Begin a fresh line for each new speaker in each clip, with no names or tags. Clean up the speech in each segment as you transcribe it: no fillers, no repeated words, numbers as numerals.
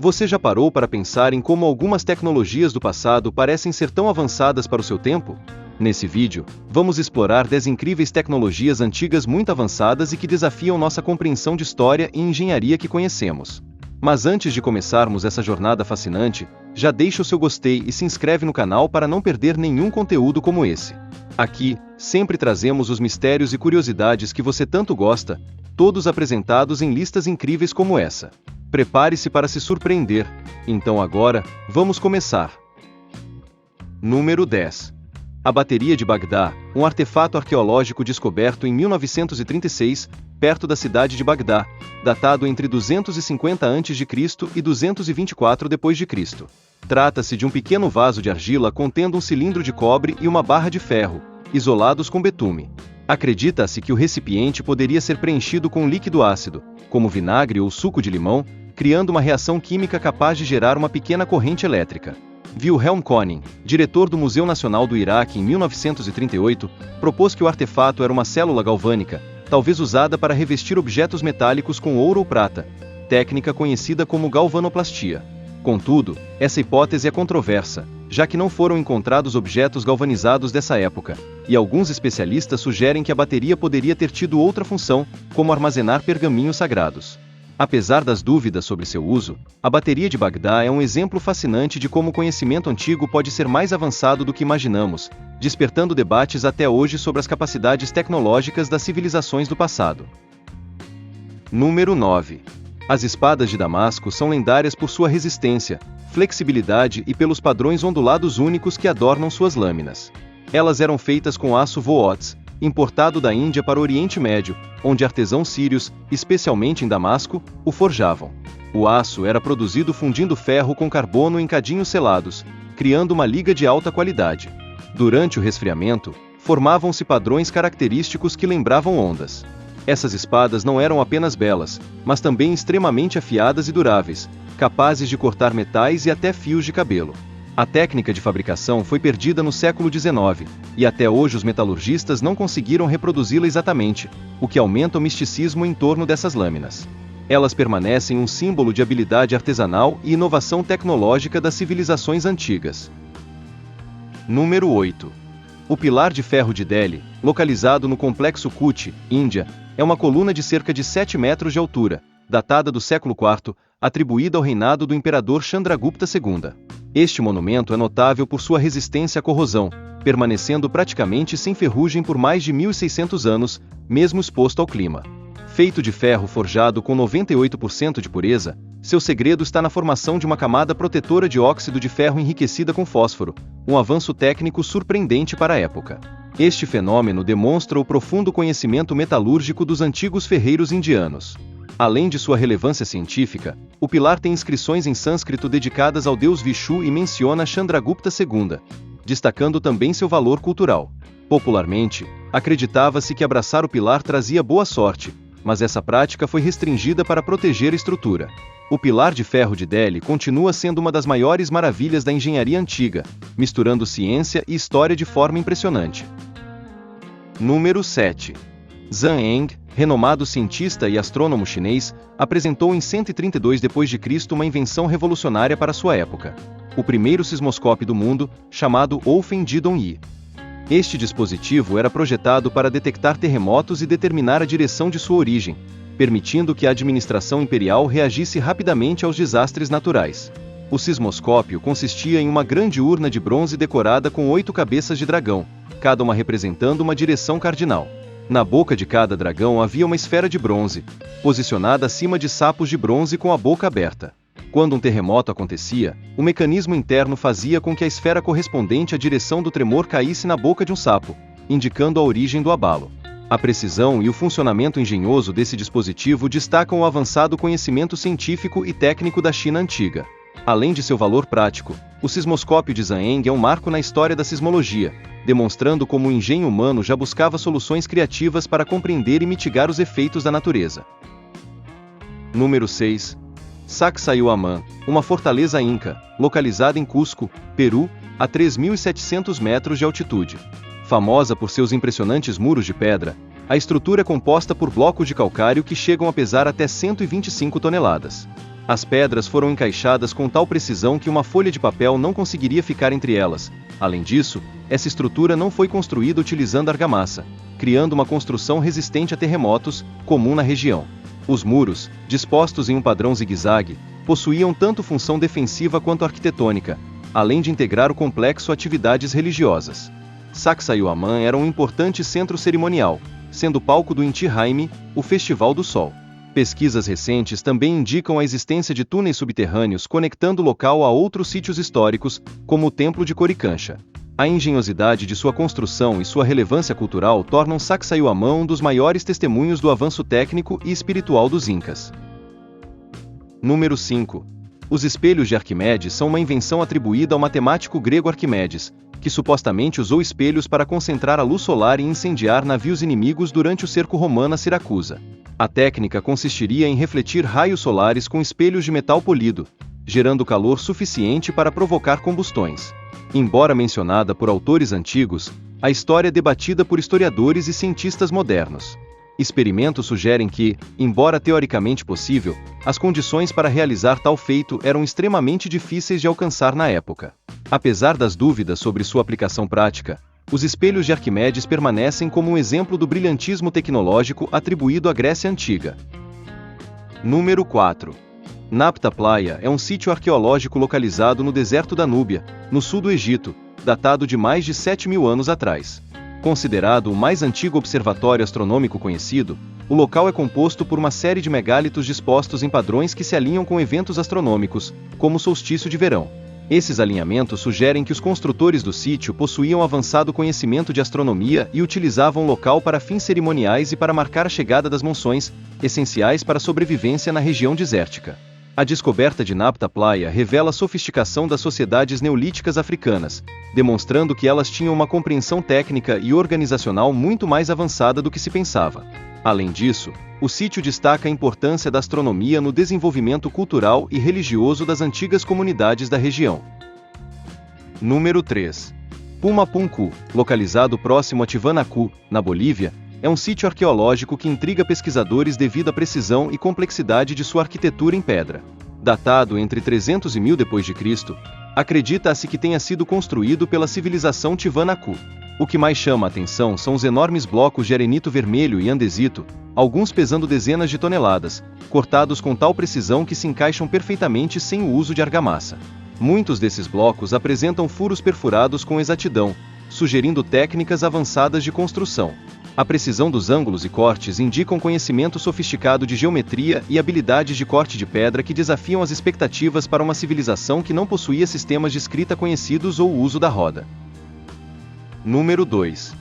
Você já parou para pensar em como algumas tecnologias do passado parecem ser tão avançadas para o seu tempo? Nesse vídeo, vamos explorar 10 incríveis tecnologias antigas muito avançadas e que desafiam nossa compreensão de história e engenharia que conhecemos. Mas antes de começarmos essa jornada fascinante, já deixa o seu gostei e se inscreve no canal para não perder nenhum conteúdo como esse. Aqui, sempre trazemos os mistérios e curiosidades que você tanto gosta, todos apresentados em listas incríveis como essa. Prepare-se para se surpreender. Então agora, vamos começar. Número 10. A Bateria de Bagdá, um artefato arqueológico descoberto em 1936, perto da cidade de Bagdá, datado entre 250 a.C. e 224 d.C. Trata-se de um pequeno vaso de argila contendo um cilindro de cobre e uma barra de ferro, isolados com betume. Acredita-se que o recipiente poderia ser preenchido com líquido ácido, como vinagre ou suco de limão, criando uma reação química capaz de gerar uma pequena corrente elétrica. Wilhelm Koning, diretor do Museu Nacional do Iraque em 1938, propôs que o artefato era uma célula galvânica, talvez usada para revestir objetos metálicos com ouro ou prata, técnica conhecida como galvanoplastia. Contudo, essa hipótese é controversa, já que não foram encontrados objetos galvanizados dessa época, e alguns especialistas sugerem que a bateria poderia ter tido outra função, como armazenar pergaminhos sagrados. Apesar das dúvidas sobre seu uso, a Bateria de Bagdá é um exemplo fascinante de como o conhecimento antigo pode ser mais avançado do que imaginamos, despertando debates até hoje sobre as capacidades tecnológicas das civilizações do passado. Número 9. As espadas de Damasco são lendárias por sua resistência, flexibilidade e pelos padrões ondulados únicos que adornam suas lâminas. Elas eram feitas com aço Voots, importado da Índia para o Oriente Médio, onde artesãos sírios, especialmente em Damasco, o forjavam. O aço era produzido fundindo ferro com carbono em cadinhos selados, criando uma liga de alta qualidade. Durante o resfriamento, formavam-se padrões característicos que lembravam ondas. Essas espadas não eram apenas belas, mas também extremamente afiadas e duráveis, capazes de cortar metais e até fios de cabelo. A técnica de fabricação foi perdida no século XIX, e até hoje os metalurgistas não conseguiram reproduzi-la exatamente, o que aumenta o misticismo em torno dessas lâminas. Elas permanecem um símbolo de habilidade artesanal e inovação tecnológica das civilizações antigas. Número 8. O Pilar de Ferro de Delhi, localizado no Complexo Kutch, Índia, é uma coluna de cerca de 7 metros de altura, datada do século IV, atribuída ao reinado do imperador Chandragupta II. Este monumento é notável por sua resistência à corrosão, permanecendo praticamente sem ferrugem por mais de 1.600 anos, mesmo exposto ao clima. Feito de ferro forjado com 98% de pureza, seu segredo está na formação de uma camada protetora de óxido de ferro enriquecida com fósforo, um avanço técnico surpreendente para a época. Este fenômeno demonstra o profundo conhecimento metalúrgico dos antigos ferreiros indianos. Além de sua relevância científica, o pilar tem inscrições em sânscrito dedicadas ao deus Vishu e menciona Chandragupta II, destacando também seu valor cultural. Popularmente, acreditava-se que abraçar o pilar trazia boa sorte, mas essa prática foi restringida para proteger a estrutura. O Pilar de Ferro de Delhi continua sendo uma das maiores maravilhas da engenharia antiga, misturando ciência e história de forma impressionante. Número 7. Zhang Eng, renomado cientista e astrônomo chinês, apresentou em 132 d.C. uma invenção revolucionária para sua época: o primeiro sismoscópio do mundo, chamado Ofen Didong-yi. Este dispositivo era projetado para detectar terremotos e determinar a direção de sua origem, permitindo que a administração imperial reagisse rapidamente aos desastres naturais. O sismoscópio consistia em uma grande urna de bronze decorada com 8 cabeças de dragão, cada uma representando uma direção cardinal. Na boca de cada dragão havia uma esfera de bronze, posicionada acima de sapos de bronze com a boca aberta. Quando um terremoto acontecia, o mecanismo interno fazia com que a esfera correspondente à direção do tremor caísse na boca de um sapo, indicando a origem do abalo. A precisão e o funcionamento engenhoso desse dispositivo destacam o avançado conhecimento científico e técnico da China antiga. Além de seu valor prático, o sismoscópio de Zhang Eng é um marco na história da sismologia, demonstrando como o engenho humano já buscava soluções criativas para compreender e mitigar os efeitos da natureza. Número 6. Sacsayhuaman, uma fortaleza inca, localizada em Cusco, Peru, a 3.700 metros de altitude. Famosa por seus impressionantes muros de pedra, a estrutura é composta por blocos de calcário que chegam a pesar até 125 toneladas. As pedras foram encaixadas com tal precisão que uma folha de papel não conseguiria ficar entre elas. Além disso, essa estrutura não foi construída utilizando argamassa, criando uma construção resistente a terremotos, comum na região. Os muros, dispostos em um padrão zigue-zague, possuíam tanto função defensiva quanto arquitetônica, além de integrar o complexo a atividades religiosas. Sacsayhuaman era um importante centro cerimonial, sendo palco do Inti Raymi, o Festival do Sol. Pesquisas recentes também indicam a existência de túneis subterrâneos conectando o local a outros sítios históricos, como o Templo de Coricancha. A engenhosidade de sua construção e sua relevância cultural tornam Sacsayhuaman um dos maiores testemunhos do avanço técnico e espiritual dos Incas. Número 5. Os espelhos de Arquimedes são uma invenção atribuída ao matemático grego Arquimedes, que supostamente usou espelhos para concentrar a luz solar e incendiar navios inimigos durante o cerco romano a Siracusa. A técnica consistiria em refletir raios solares com espelhos de metal polido, gerando calor suficiente para provocar combustões. Embora mencionada por autores antigos, a história é debatida por historiadores e cientistas modernos. Experimentos sugerem que, embora teoricamente possível, as condições para realizar tal feito eram extremamente difíceis de alcançar na época. Apesar das dúvidas sobre sua aplicação prática, os espelhos de Arquimedes permanecem como um exemplo do brilhantismo tecnológico atribuído à Grécia Antiga. Número 4. Nabta Playa é um sítio arqueológico localizado no deserto da Núbia, no sul do Egito, datado de mais de 7.000 anos atrás. Considerado o mais antigo observatório astronômico conhecido, o local é composto por uma série de megálitos dispostos em padrões que se alinham com eventos astronômicos, como o solstício de verão. Esses alinhamentos sugerem que os construtores do sítio possuíam avançado conhecimento de astronomia e utilizavam o local para fins cerimoniais e para marcar a chegada das monções, essenciais para a sobrevivência na região desértica. A descoberta de Nabta Playa revela a sofisticação das sociedades neolíticas africanas, demonstrando que elas tinham uma compreensão técnica e organizacional muito mais avançada do que se pensava. Além disso, o sítio destaca a importância da astronomia no desenvolvimento cultural e religioso das antigas comunidades da região. Número 3. Pumapunku, localizado próximo a Tiwanaku, na Bolívia, é um sítio arqueológico que intriga pesquisadores devido à precisão e complexidade de sua arquitetura em pedra. Datado entre 300 e 1000 d.C., acredita-se que tenha sido construído pela civilização Tiwanaku. O que mais chama a atenção são os enormes blocos de arenito vermelho e andesito, alguns pesando dezenas de toneladas, cortados com tal precisão que se encaixam perfeitamente sem o uso de argamassa. Muitos desses blocos apresentam furos perfurados com exatidão, sugerindo técnicas avançadas de construção. A precisão dos ângulos e cortes indica um conhecimento sofisticado de geometria e habilidades de corte de pedra que desafiam as expectativas para uma civilização que não possuía sistemas de escrita conhecidos ou o uso da roda. Número 2.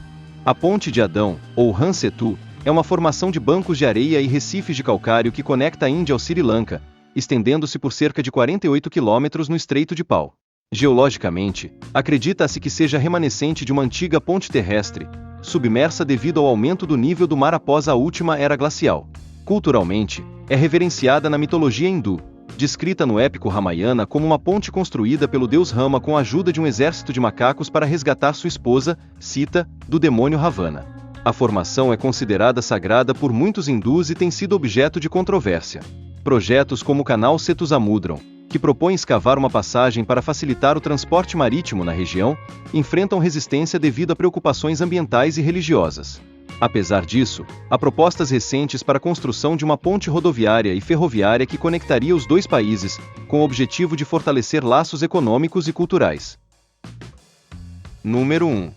A Ponte de Adão, ou Han Setu, é uma formação de bancos de areia e recifes de calcário que conecta a Índia ao Sri Lanka, estendendo-se por cerca de 48 quilômetros no Estreito de Pau. Geologicamente, acredita-se que seja remanescente de uma antiga ponte terrestre, submersa devido ao aumento do nível do mar após a última era glacial. Culturalmente, é reverenciada na mitologia hindu, descrita no épico Ramayana como uma ponte construída pelo deus Rama com a ajuda de um exército de macacos para resgatar sua esposa, Sita, do demônio Ravana. A formação é considerada sagrada por muitos hindus e tem sido objeto de controvérsia. Projetos como o canal Setu-Samudram, que propõe escavar uma passagem para facilitar o transporte marítimo na região, enfrentam resistência devido a preocupações ambientais e religiosas. Apesar disso, há propostas recentes para a construção de uma ponte rodoviária e ferroviária que conectaria os dois países, com o objetivo de fortalecer laços econômicos e culturais. Número 1.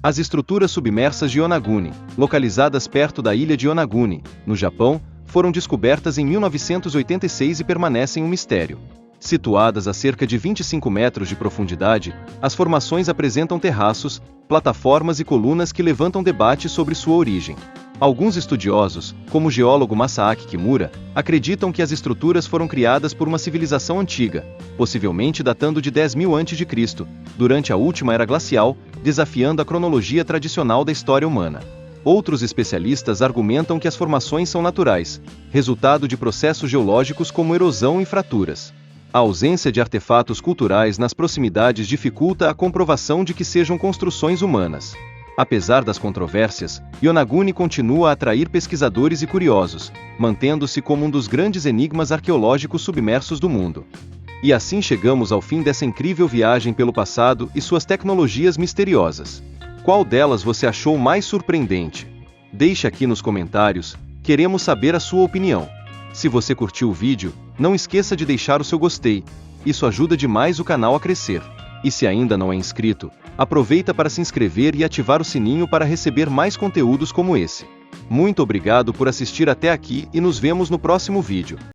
As estruturas submersas de Yonaguni, localizadas perto da ilha de Yonaguni, no Japão, foram descobertas em 1986 e permanecem um mistério. Situadas a cerca de 25 metros de profundidade, as formações apresentam terraços, plataformas e colunas que levantam debates sobre sua origem. Alguns estudiosos, como o geólogo Masaaki Kimura, acreditam que as estruturas foram criadas por uma civilização antiga, possivelmente datando de 10.000 a.C., durante a última era glacial, desafiando a cronologia tradicional da história humana. Outros especialistas argumentam que as formações são naturais, resultado de processos geológicos como erosão e fraturas. A ausência de artefatos culturais nas proximidades dificulta a comprovação de que sejam construções humanas. Apesar das controvérsias, Yonaguni continua a atrair pesquisadores e curiosos, mantendo-se como um dos grandes enigmas arqueológicos submersos do mundo. E assim chegamos ao fim dessa incrível viagem pelo passado e suas tecnologias misteriosas. Qual delas você achou mais surpreendente? Deixe aqui nos comentários, queremos saber a sua opinião. Se você curtiu o vídeo, não esqueça de deixar o seu gostei, isso ajuda demais o canal a crescer. E se ainda não é inscrito, aproveita para se inscrever e ativar o sininho para receber mais conteúdos como esse. Muito obrigado por assistir até aqui e nos vemos no próximo vídeo.